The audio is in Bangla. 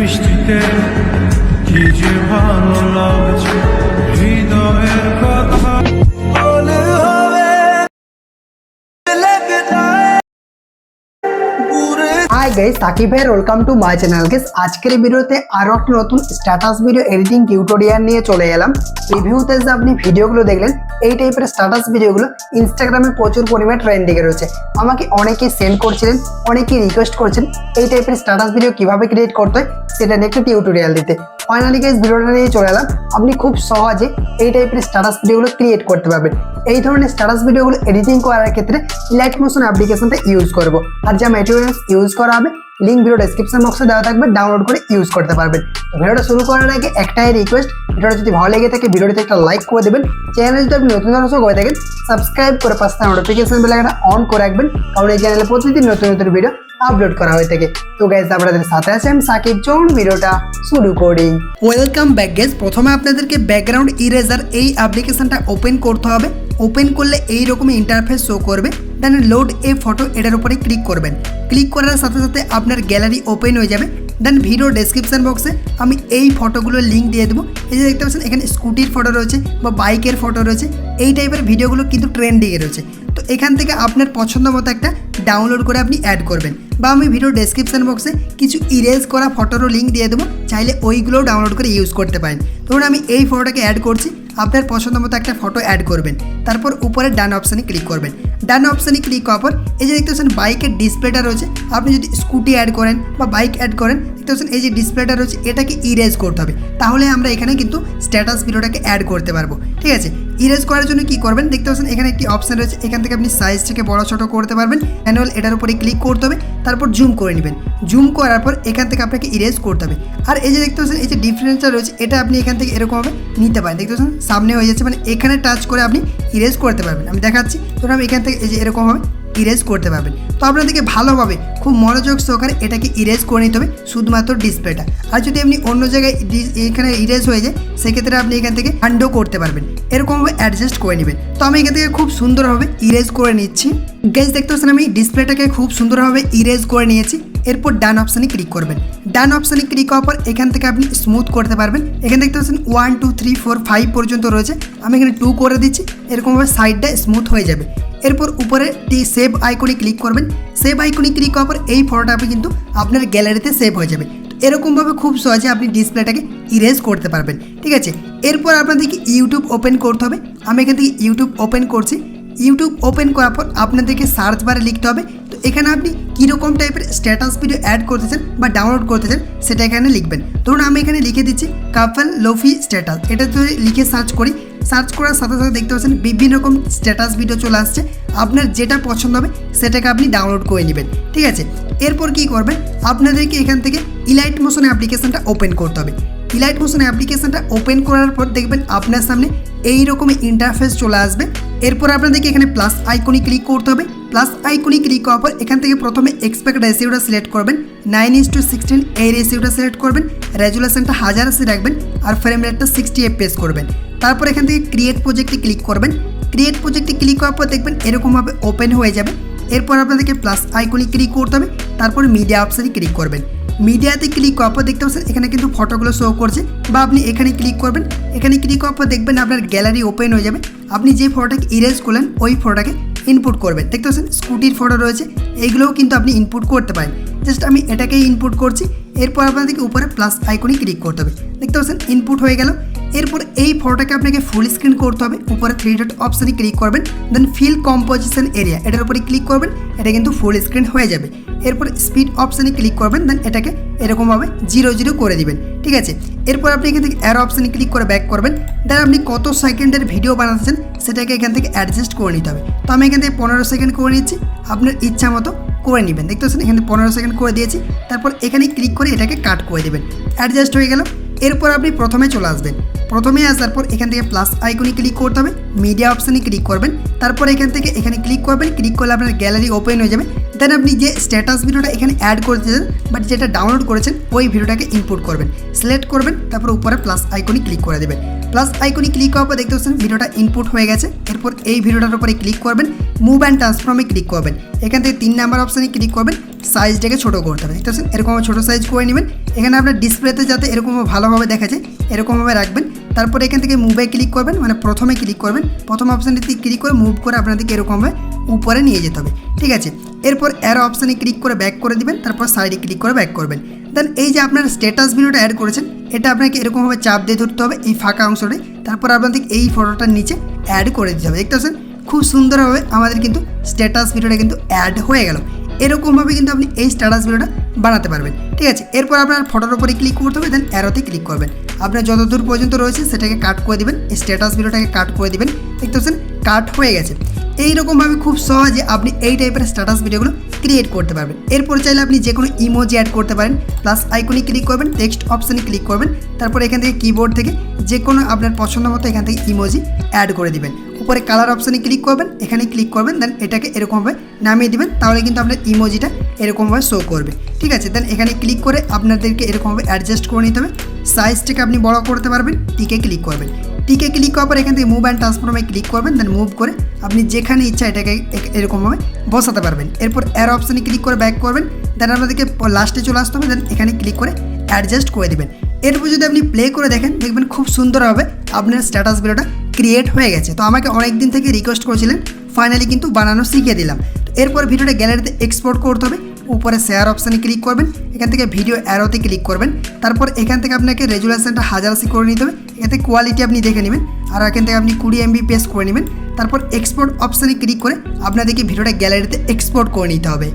বৃষ্টিতে কি যে ভালো লাগছে হৃদয়ের কথা বলে হবে হাই গাইস, সাকিব ভাইয়ের welcome to my channel. Guys, আজকের ভিডিওতে আরো একটা নতুন স্ট্যাটাস ভিডিও এডিটিং টিউটোরিয়াল নিয়ে চলে এলাম। রিভিউতে যে আপনি ভিডিওগুলো দেখলেন, এই টাইপের স্ট্যাটাস ভিডিওগুলো ইনস্টাগ্রামে প্রচুর পরিমাণে ট্রেন্ডিংয়ে রয়েছে। আমাকে অনেকেই সেন্ড করছিলেন, অনেকেই রিকোয়েস্ট করছেন এই টাইপের স্ট্যাটাস ভিডিও কিভাবে ক্রিয়েট করতে হয় সেটা নিয়ে একটা টিউটোরিয়াল দিতে। ফাইনালি গাইস, ভিডিওটা নিয়ে চলে এলাম। আপনি খুব সহজে এই টাইপের স্ট্যাটাস ভিডিওগুলো ক্রিয়েট করতে পারবেন। এই ধরনের স্ট্যাটাস ভিডিওগুলো এডিটিং করার ক্ষেত্রে ল্যাইটমোশন অ্যাপ্লিকেশনটা ইউজ করব। আর যা ম্যাটেরিয়ালস ইউজ করা হবে লিঙ্ক ভিডিও ডেসক্রিপশন বক্সে দেওয়া থাকবে, ডাউনলোড করে ইউজ করতে পারবেন। ভিডিওটা শুরু করার আগে একটাই রিকোয়েস্ট, ভিডিওটা যদি ভালো লেগে থাকে ভিডিওটিতে একটা লাইক করে দেবেন। চ্যানেলে যদি আপনি নতুন দর্শক হয়ে থাকেন সাবস্ক্রাইব করে পাশে নোটিফিকেশন বেল আইকনটা অন করে রাখবেন, কারণ এই চ্যানেলে প্রতিদিন নতুন নতুন ভিডিও আপলোড করা হয়ে থাকে। তো গাইস, আপনাদের সাথে আছে আমি সাকিব। চলুন ভিডিওটা শুরু করি। Welcome back guys. প্রথমে আপনাদেরকে ব্যাকগ্রাউন্ড ইরেজার এই অ্যাপ্লিকেশনটা ওপেন করতে হবে। ওপেন করলে এইরকমই ইন্টারফেস শো করবে। দেন লোড এ ফটো, এটার উপরে ক্লিক করবেন। ক্লিক করার সাথে সাথে আপনার গ্যালারি ওপেন হয়ে যাবে। দেন ভিডিও ডেসক্রিপশন বক্সে আমি এই ফটোগুলোর লিঙ্ক দিয়ে দেবো। এই যে দেখতে পাচ্ছেন এখানে স্কুটির ফটো রয়েছে বা বাইকের ফটো রয়েছে। এই টাইপের ভিডিওগুলো কিন্তু ট্রেন্ডিংয়ে রয়েছে। তো এখান থেকে আপনার পছন্দ মতো একটা ডাউনলোড করে আপনি অ্যাড করবেন। বা আমি ভিডিও ডেসক্রিপশন বক্সে কিছু ইরেজ করা ফটোরও লিঙ্ক দিয়ে দেবো, চাইলে ওইগুলোও ডাউনলোড করে ইউজ করতে পারেন। ধরুন আমি এই ফটোটাকে অ্যাড করছি, আপনার পছন্দ মতো একটা ফটো অ্যাড করবেন। তারপর উপরে ডান অপশানে ক্লিক করবেন। ডান অপশানে ক্লিক করার পর এই যে দেখতে পাচ্ছেন বাইকের ডিসপ্লেটা রয়েছে। আপনি যদি স্কুটি অ্যাড করেন বা বাইক অ্যাড করেন, দেখতে পাচ্ছেন এই যে ডিসপ্লেটা রয়েছে এটাকে ইরেজ করতে হবে। তাহলে আমরা এখানে কিন্তু স্ট্যাটাস ভিডিওটাকে অ্যাড করতে পারবো। ঠিক আছে, ইরেজ করার জন্য কি করবেন, দেখতে পাচ্ছেন এখানে একটি অপশান রয়েছে। এখান থেকে আপনি সাইজটাকে বড় ছোটো করতে পারবেন। ম্যানুয়াল এটার উপরে ক্লিক করতে হবে, তারপর জুম করে নেবেন। জুম করার পর এখান থেকে আপনাকে ইরেজ করতে হবে। আর এই যে দেখতে পাচ্ছেন এই যে ডিফারেন্সটা রয়েছে, এটা আপনি এখান থেকে এরকমভাবে নিতে পারেন। দেখতে পাচ্ছেন সামনে হয়ে যাচ্ছে, মানে এখানে টাচ করে আপনি ইরেজ করতে পারবেন। আমি দেখাচ্ছি, ধরুন আমি এখান থেকে এই যে এরকমভাবে ইরেজ করতে পারবেন। তো আপনাদেরকে ভালোভাবে খুব মনোযোগ সহকারে এটাকে ইরেজ করে নিতে হবে, শুধুমাত্র ডিসপ্লেটা। আর যদি আপনি অন্য জায়গায় এখানে ইরেজ হয়ে যায়, সেক্ষেত্রে আপনি এখান থেকে আনডো করতে পারবেন। এরকমভাবে অ্যাডজাস্ট করে নেবেন। তো আমি এখান থেকে খুব সুন্দরভাবে ইরেজ করে নিচ্ছি। গাইস, দেখতে পাচ্ছেন আমি ডিসপ্লেটাকে খুব সুন্দরভাবে ইরেজ করে নিয়েছি। এরপর ডান অপশানে ক্লিক করবেন। ডান অপশানে ক্লিক করার পর এখান থেকে আপনি স্মুথ করতে পারবেন। এখানে দেখতে পাচ্ছেন 1 2 3 4 5 পর্যন্ত রয়েছে। আমি এখানে 2 করে দিচ্ছি, এরকমভাবে সাইডটা স্মুথ হয়ে যাবে। এরপর উপরে সেভ আইকনে ক্লিক করবেন। সেভ আইকনে ক্লিক করার পর এই ফটোটা আপনি কিন্তু আপনার গ্যালারিতে সেভ হয়ে যাবে। এরকমভাবে খুব সহজে আপনি ডিসপ্লেটাকে ইরেজ করতে পারবেন। ঠিক আছে, এরপর আপনাদেরকে ইউটিউব ওপেন করতে হবে। আমি এখান থেকে ইউটিউব ওপেন করছি। ইউটিউব ওপেন করার পর আপনাদেরকে সার্চ বারে লিখতে হবে। তো এখানে আপনি কীরকম টাইপের স্ট্যাটাস ভিডিও অ্যাড করতেছেন বা ডাউনলোড করতেছেন সেটা এখানে লিখবেন। ধরুন আমি এখানে লিখে দিচ্ছি কাপল লোফি স্ট্যাটাস। এটা যদি লিখে সার্চ করি, সার্চ করার সাথে সাথে দেখতে পাচ্ছেন বিভিন্ন রকম স্ট্যাটাস ভিডিও চলে আসছে। আপনার যেটা পছন্দ হবে সেটাকে আপনি ডাউনলোড করে নেবেন। ঠিক আছে, এরপর কি করবেন, আপনাদেরকে এখান থেকে ইলাইট মোশন অ্যাপ্লিকেশনটা ওপেন করতে হবে। ইলাইট মোশন অ্যাপ্লিকেশনটা ওপেন করার পর দেখবেন আপনার সামনে এই রকমই ইন্টারফেস চলে আসবে। এরপর আপনাদেরকে এখানে প্লাস আইকনে ক্লিক করতে হবে। প্লাস আইকনে ক্লিক করার পর এখান থেকে প্রথমে এক্সপেক্ট রেশিওটা সিলেক্ট করবেন। 9:16 এই রেশিওটা সিলেক্ট করবেন। রেজুলেশনটা 1080 রাখবেন আর ফ্রেম রেটটা 60 FPS করবেন। তারপর এখান থেকে ক্রিয়েট প্রজেক্টে ক্লিক করবেন। ক্রিয়েট প্রজেক্টে ক্লিক করার পর দেখবেন এরকমভাবে ওপেন হয়ে যাবে। এরপর আপনাদেরকে প্লাস আইকনে ক্লিক করতে হবে, তারপর মিডিয়া অপশানে ক্লিক করবেন। মিডিয়াতে ক্লিক করার পর দেখতে পাচ্ছেন এখানে কিন্তু ফটোগুলো শো করছে, বা আপনি এখানে ক্লিক করবেন। এখানে ক্লিক করার পর দেখবেন আপনার গ্যালারি ওপেন হয়ে যাবে। আপনি যে ফটোটাকে ইরেজ করলেন ওই ফটোটাকে ইনপুট করবেন। দেখতে পাচ্ছেন স্কুটির ফটো রয়েছে, এইগুলোও কিন্তু আপনি ইনপুট করতে পারেন। জাস্ট আমি এটাকেই ইনপুট করছি। এরপর আপনাদেরকে উপরে প্লাস আইকনে ক্লিক করতে হবে। দেখতে পাচ্ছেন ইনপুট হয়ে গেল। এরপর এই ফটোটাকে আপনাকে ফুল স্ক্রিন করতে হবে। উপরে 3 ডট অপশানে ক্লিক করবেন। দেন ফিল কম্পোজিশন এরিয়া, এটার উপরে ক্লিক করবেন। এটা কিন্তু ফুল স্ক্রিন হয়ে যাবে। এরপর স্পিড অপশানে ক্লিক করবেন। দেন এটাকে এরকমভাবে 0 করে দিবেন। ঠিক আছে, এরপর আপনি এখান থেকে অ্যারো অপশানে ক্লিক করে ব্যাক করবেন। দেন আপনি কত সেকেন্ডের ভিডিও বানাচ্ছেন সেটাকে এখান থেকে অ্যাডজাস্ট করে নিতে হবে। তো আমি এখান থেকে 15 সেকেন্ড করে নিচ্ছি, আপনার ইচ্ছা মতো করে নেবেন। দেখতে পাচ্ছেন এখানে 15 সেকেন্ড করে দিয়েছি। তারপর এখানে ক্লিক করে এটাকে কাট করে দেবেন। অ্যাডজাস্ট হয়ে গেল। এরপর আপনি প্রথমে চলে আসবেন। প্রথমে আসার পর এখান থেকে প্লাস আইকনে ক্লিক করতে হবে। মিডিয়া অপশানে ক্লিক করবেন। তারপর এখান থেকে এখানে ক্লিক করবেন। ক্লিক করলে আপনার গ্যালারি ওপেন হয়ে যাবে। দেন আপনি যে স্ট্যাটাস ভিডিওটা এখানে অ্যাড করতেছেন বাট যেটা ডাউনলোড করেছেন ওই ভিডিওটাকে ইনপুট করবেন, সিলেক্ট করবেন, তারপর উপরে প্লাস আইকনে ক্লিক করে দেবেন। প্লাস আইকনে ক্লিক করার পর দেখতে পাচ্ছেন ভিডিওটা ইনপুট হয়ে গেছে। এরপর এই ভিডিওটার উপরে ক্লিক করবেন, মুভ অ্যান্ড ট্রান্সফর্মে ক্লিক করবেন, এখান থেকে 3 নাম্বার অপশানে ক্লিক করবেন, সাইজটাকে ছোটো করতে হবে। দেখতে পাচ্ছেন এরকম ছোটো সাইজ করে নেবেন। এখানে আপনার ডিসপ্লেতে যাতে এরকম ভালোভাবে দেখা যায় এরকমভাবে রাখবেন। তারপর এখান থেকে মুভে ক্লিক করবেন, মানে প্রথমে ক্লিক করবেন, প্রথম অপশানটিতে ক্লিক করে মুভ করে আপনাদেরকে এরকমভাবে উপরে নিয়ে যেতে হবে, ঠিক আছে। এরপর অ্যারো অপশানে ক্লিক করে ব্যাক করে দিবেন, তারপর সাইডে ক্লিক করে ব্যাক করবেন। দেন এই যে আপনার স্ট্যাটাস ভিডিওটা অ্যাড করেছেন এটা আপনাকে এরকমভাবে চাপ দিয়ে ধরতে হবে এই ফাঁকা অংশটায়, তারপর আপনাদের এই ফটোটার নিচে অ্যাড করে দিতে হবে। দেখতে পাচ্ছেন খুব সুন্দরভাবে আমাদের কিন্তু স্ট্যাটাস ভিডিওটা কিন্তু অ্যাড হয়ে গেল। এরকমভাবে কিন্তু আপনি এই স্ট্যাটাস ভিডিওটা বানাতে পারবেন, ঠিক আছে। এরপর আপনার ফটোর উপরে ক্লিক করতে হবে, দেন অ্যারোতে ক্লিক করবেন, আপনার যতদূর পর্যন্ত রয়েছে সেটাকে কাট করে দিবেন, স্ট্যাটাস ভিডিওটাকে কাট করে দিবেন। দেখতে পাচ্ছেন কাট হয়ে গেছে। এইরকমভাবে খুব সহজে আপনি এই টাইপের স্ট্যাটাস ভিডিওগুলো ক্রিয়েট করতে পারবেন। এরপর চাইলে আপনি যে কোনো ইমোজি অ্যাড করতে পারেন, প্লাস আইকনে ক্লিক করবেন, টেক্সট অপশানে ক্লিক করবেন, তারপর এখান থেকে কিবোর্ড থেকে যে কোনো আপনার পছন্দ মতো এখান থেকে ইমোজি অ্যাড করে দিবেন। উপরে কালার অপশানে ক্লিক করবেন, এখানে ক্লিক করবেন, দেন এটাকে এরকমভাবে নামিয়ে দিবেন, তাহলে কিন্তু আপনার ইমোজিটা এরকমভাবে শো করবে, ঠিক আছে। দেন এখানে ক্লিক করে আপনাদেরকে এরকমভাবে অ্যাডজাস্ট করে নিতে হবে। সাইজটাকে আপনি বড় করতে পারবেন, টিকে ক্লিক করবেন, টিকে ক্লিক করার পর এখান থেকে মুভ অ্যান্ড ট্রান্সফর্মে ক্লিক করবেন, দেন মুভ করে আপনি যেখানে ইচ্ছা এটাকে এরকমভাবে বসাতে পারবেন। এরপর অ্যারো অপশানে ক্লিক করে ব্যাক করবেন, দেন আপনাদেরকে লাস্টে চলে আসতে হবে, দেন এখানে ক্লিক করে অ্যাডজাস্ট করে দেবেন। এরপর যদি আপনি প্লে করে দেখেন দেখবেন খুব সুন্দরভাবে আপনার স্ট্যাটাস ভিডিওটা ক্রিয়েট হয়ে গেছে। তো আমাকে অনেক দিন থেকে রিকোয়েস্ট করেছিলেন, ফাইনালি কিন্তু বানানো শিখিয়ে দিলাম। তো এরপর ভিডিওটা গ্যালারিতে এক্সপোর্ট করতে হবে, উপরে শেয়ার অপশানে ক্লিক করবেন, এখান থেকে ভিডিও অ্যারোতে ক্লিক করবেন, তারপর এখান থেকে আপনাকে রেজুলেশনটা 1080 করে নিতে হবে, এতে কোয়ালিটি আপনি দেখে নেবেন, আর এখান থেকে আপনি 20 MB করে নেবেন। তারপর এক্সপোর্ট অপশানে ক্লিক করে আপনাদেরকে ভিডিওটা গ্যালারিতে এক্সপোর্ট করে নিতে হবে।